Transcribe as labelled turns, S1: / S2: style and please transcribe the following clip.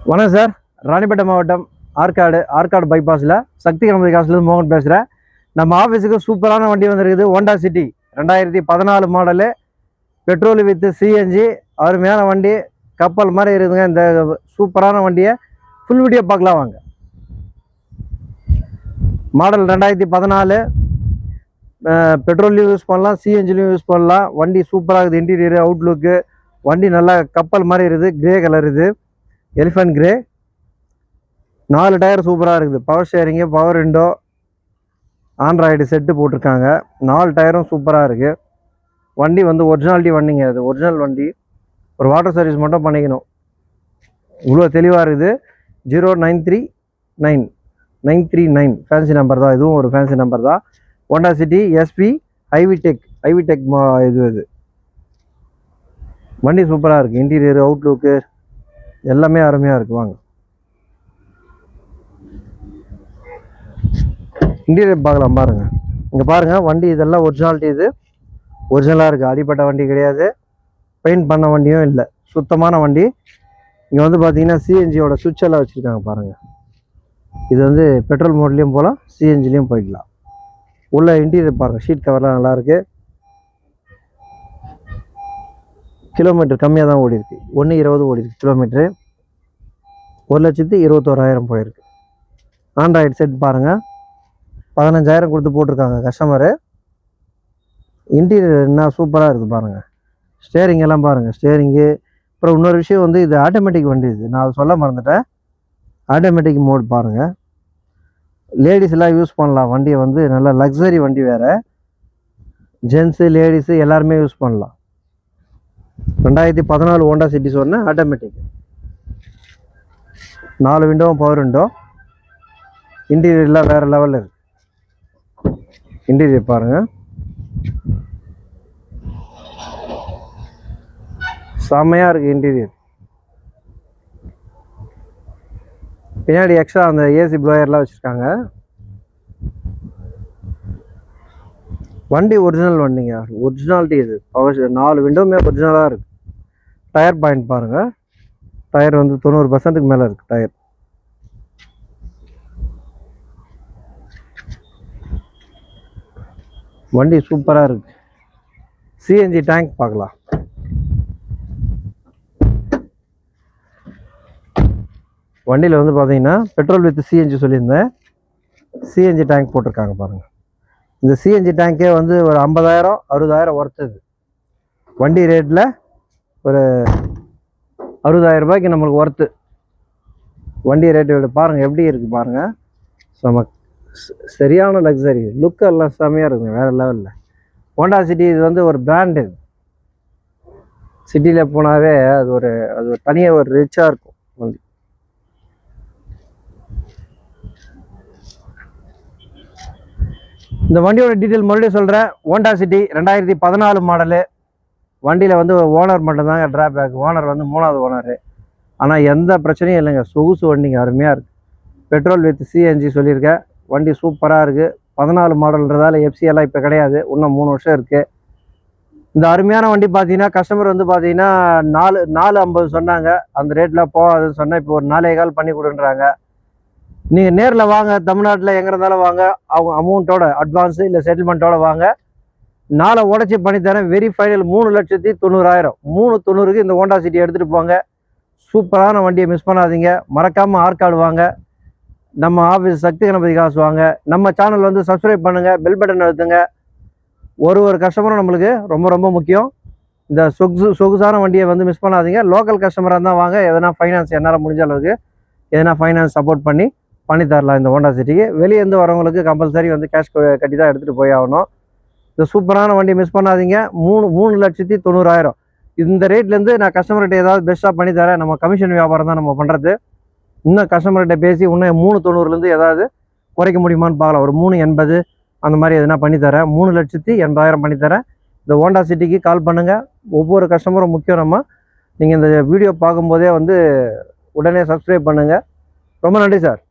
S1: வணக்கம் சார். ராணிப்பேட்டை மாவட்டம் ஆற்காடு பைபாஸில் சக்தி கணபதி காசுலேருந்து மோகன் பேசுகிறேன். நம்ம ஆஃபீஸுக்கு சூப்பரான வண்டி வந்துருக்குது. Honda city 2014 model, petrol with CNG, அருமையான வண்டி, கப்பல் மாதிரி இருக்குதுங்க. இந்த சூப்பரான வண்டியை ஃபுல் வீடியோ பார்க்கலாம் வாங்க. மாடல் 2014, பெட்ரோல்லையும் யூஸ் பண்ணலாம், சிஎன்ஜிலையும் யூஸ் பண்ணலாம். வண்டி சூப்பராக இருக்குது. இன்டீரியரு, அவுட்லுக்கு வண்டி நல்லா கப்பல் மாதிரி இருக்குது. கிரே கலர் இது, எலிஃபண்ட் கிரே. 4 டயர் சூப்பராக இருக்குது. Power sharing, power window, Android set போட்டிருக்காங்க. 4 டயரும் சூப்பராக இருக்குது. வண்டி வந்து ஒரிஜினாலிட்டி வண்டிங்க. அது ஒரிஜினல் வண்டி. ஒரு வாட்டர் சர்வீஸ் மட்டும் பண்ணிக்கணும். இவ்வளோ தெளிவாக இருக்குது. 0939 ஃபேன்சி நம்பர் தான். இதுவும் ஒரு ஃபேன்சி நம்பர் தான். ஹோண்டா சிட்டி எஸ்பி ஐவிடெக் இது வண்டி சூப்பராக இருக்குது. இன்டீரியர், அவுட்லுக்கு எல்லாமே அருமையாக இருக்குது. வாங்க இன்டீரியர் பார்க்கலாம் பாருங்கள். இங்கே பாருங்கள், வண்டி இதெல்லாம் ஒரிஜினாலிட்டி. இது ஒரிஜினலாக இருக்குது. அடிப்பட்ட வண்டி கிடையாது, பெயிண்ட் பண்ண வண்டியும் இல்லை. சுத்தமான வண்டி. இங்கே வந்து பார்த்தீங்கன்னா சிஎன்ஜியோட சுவிட்ச் எல்லாம் வச்சுருக்காங்க பாருங்கள். இது வந்து பெட்ரோல் மோட்லேயும் போகலாம், சிஎன்ஜிலையும் போய்க்கலாம். உள்ள இன்டீரியர் பாருங்கள். ஷீட் கவர்லாம் நல்லாயிருக்கு. கிலோமீட்டர் கம்மியாக தான் ஓடி இருக்கு. 1.20 ஓடி இருக்கு கிலோமீட்ரு. 1,21,000 போயிருக்கு. ஆண்ட்ராய்டு செட் பாருங்கள். 15,000 கொடுத்து போட்டிருக்காங்க கஸ்டமரு. இன்டீரியர் என்ன சூப்பராக இருக்குது பாருங்கள். ஸ்டேரிங் எல்லாம் பாருங்கள். ஸ்டேரிங்கு அப்புறம் இன்னொரு விஷயம் வந்து இது ஆட்டோமேட்டிக் வண்டி. இது நான் சொல்ல மறந்துட்டேன். ஆட்டோமேட்டிக் மோட் பாருங்கள். லேடிஸ் எல்லாம் யூஸ் பண்ணலாம். வண்டியை வந்து நல்லா லக்ஸரி வண்டி. வேறு ஜென்ஸு லேடிஸு எல்லாருமே யூஸ் பண்ணலாம். 2014 ஹோண்டா சிட்டி சொன்னேன். ஆட்டோமேட்டிக். 4 விண்டோவும் பவர் விண்டோ. இன்டீரியர்லாம் வேறு லெவலில் இருக்குது. இன்டீரியர் பாருங்கள். செம்மையாக இருக்குது இன்டீரியர். பின்னாடி எக்ஸ்ட்ரா அந்த ஏசி ப்ளோயர்லாம் வச்சுருக்காங்க. வண்டி ஒரிஜினல் வண்டிங்க. ஒரிஜினாலிட்டி இது. பவர் 4 விண்டோவுமே ஒரிஜினலாக இருக்குது. டயர் பாயிண்ட் பாருங்கள். டயர் வந்து 90%க்கு மேலே இருக்குது டயர். வண்டி சூப்பராக இருக்குது. சிஎன்ஜி டேங்க் பார்க்கலாம். வண்டியில் வந்து பார்த்தீங்கன்னா பெட்ரோல் வித் சிஎன்ஜி சொல்லியிருந்தேன். சிஎன்ஜி டேங்க் போட்டிருக்காங்க பாருங்கள். இந்த சிஎன்ஜி டேங்கே வந்து ஒரு 50,000 60,000 ஒர்த்துது. வண்டி ரேட்டில் ஒரு 60,000 ரூபாய்க்கு நம்மளுக்கு ஒர்த்து. வண்டி ரேட்டு பாருங்கள் எப்படி இருக்குது பாருங்கள். சரியான லக்ஸரி. லுக்கு எல்லாம் செம்மையாக இருக்குங்க. வேறு லெவலில். ஹோண்டா சிட்டி இது வந்து ஒரு பிராண்டு. சிட்டியில் போனாவே அது ஒரு தனியாக ஒரு ரிச்சாக இருக்கும் வண்டி. இந்த வண்டியோட டீட்டெயில் மறுபடியும் சொல்கிறேன். Honda city 2014 model. வண்டியில் வந்து ஓனர் மட்டும்தாங்க ட்ராபேக். ஓனர் வந்து 3வது ஓனரு. ஆனால் எந்த பிரச்சனையும் இல்லைங்க. சொகுசு வண்டிங்க. அருமையாக இருக்குது. பெட்ரோல் வித் சிஎன்ஜி சொல்லியிருக்கேன். வண்டி சூப்பராக இருக்குது. 14 மாடல்ன்றதால எஃப்சி எல்லாம் இப்போ கிடையாது. இன்னும் 3 வருஷம் இருக்குது. இந்த அருமையான வண்டி பார்த்தீங்கன்னா கஸ்டமர் வந்து பார்த்தீங்கன்னா 450 சொன்னாங்க. அந்த ரேட்டில் போகாதுன்னு சொன்னால் இப்போ ஒரு 4.25 பண்ணி கொடுன்றாங்க. நீங்கள் நேரில் வாங்க. தமிழ்நாட்டில் எங்கே இருந்தாலும் வாங்க. அவங்க அமௌண்ட்டோட அட்வான்ஸு இல்லை செட்டில்மெண்ட்டோட வாங்க. 4 உடச்சி பண்ணித்தரேன். Very final 3,90,000. 390க்கு இந்த ஹோண்டா சிட்டி எடுத்துகிட்டு போங்க. சூப்பரான வண்டியை மிஸ் பண்ணாதீங்க. மறக்காமல் ஆற்காடு வாங்க. நம்ம ஆஃபீஸ் சக்தி கணபதி காசு வாங்க. நம்ம சேனல் வந்து சப்ஸ்கிரைப் பண்ணுங்கள். பெல் பட்டன் அழுத்துங்க. ஒரு கஸ்டமரும் நம்மளுக்கு ரொம்ப ரொம்ப முக்கியம். இந்த சொகுசான வண்டியை வந்து மிஸ் பண்ணாதீங்க. லோக்கல் கஸ்டமராக இருந்தால் வாங்க. எதனா ஃபைனான்ஸ் என்னால் முடிஞ்ச அளவுக்கு எதனா ஃபைனான்ஸ் சப்போர்ட் பண்ணி தரலாம் இந்த ஹோண்டா சிட்டிக்கு. வெளியேருந்து வரவங்களுக்கு கம்பல்சரி வந்து கேஷ் கட்டி தான் எடுத்துகிட்டு போய் ஆகணும். இந்த சூப்பரான வண்டியை மிஸ் பண்ணாதீங்க. 3,90,000. இந்த ரேட்லேருந்து நான் கஸ்டமர்கிட்ட ஏதாவது பெஸ்ட்டாக பண்ணித்தரேன். நம்ம கமிஷன் வியாபாரம் தான் நம்ம பண்ணுறது. இன்னும் கஸ்டமர்கிட்ட பேசி இன்னும் 3,90,000லேருந்து ஏதாவது குறைக்க முடியுமான்னு பார்க்கலாம். ஒரு 3,80 அந்த மாதிரி எதுனா பண்ணித்தரேன். 3,80,000 பண்ணித்தரேன். இந்த ஹோண்டா சிட்டிக்கு கால் பண்ணுங்கள். ஒவ்வொரு கஸ்டமரும் முக்கியம். நீங்கள் இந்த வீடியோ பார்க்கும்போதே வந்து உடனே சப்ஸ்கிரைப் பண்ணுங்கள். ரொம்ப நன்றி சார்.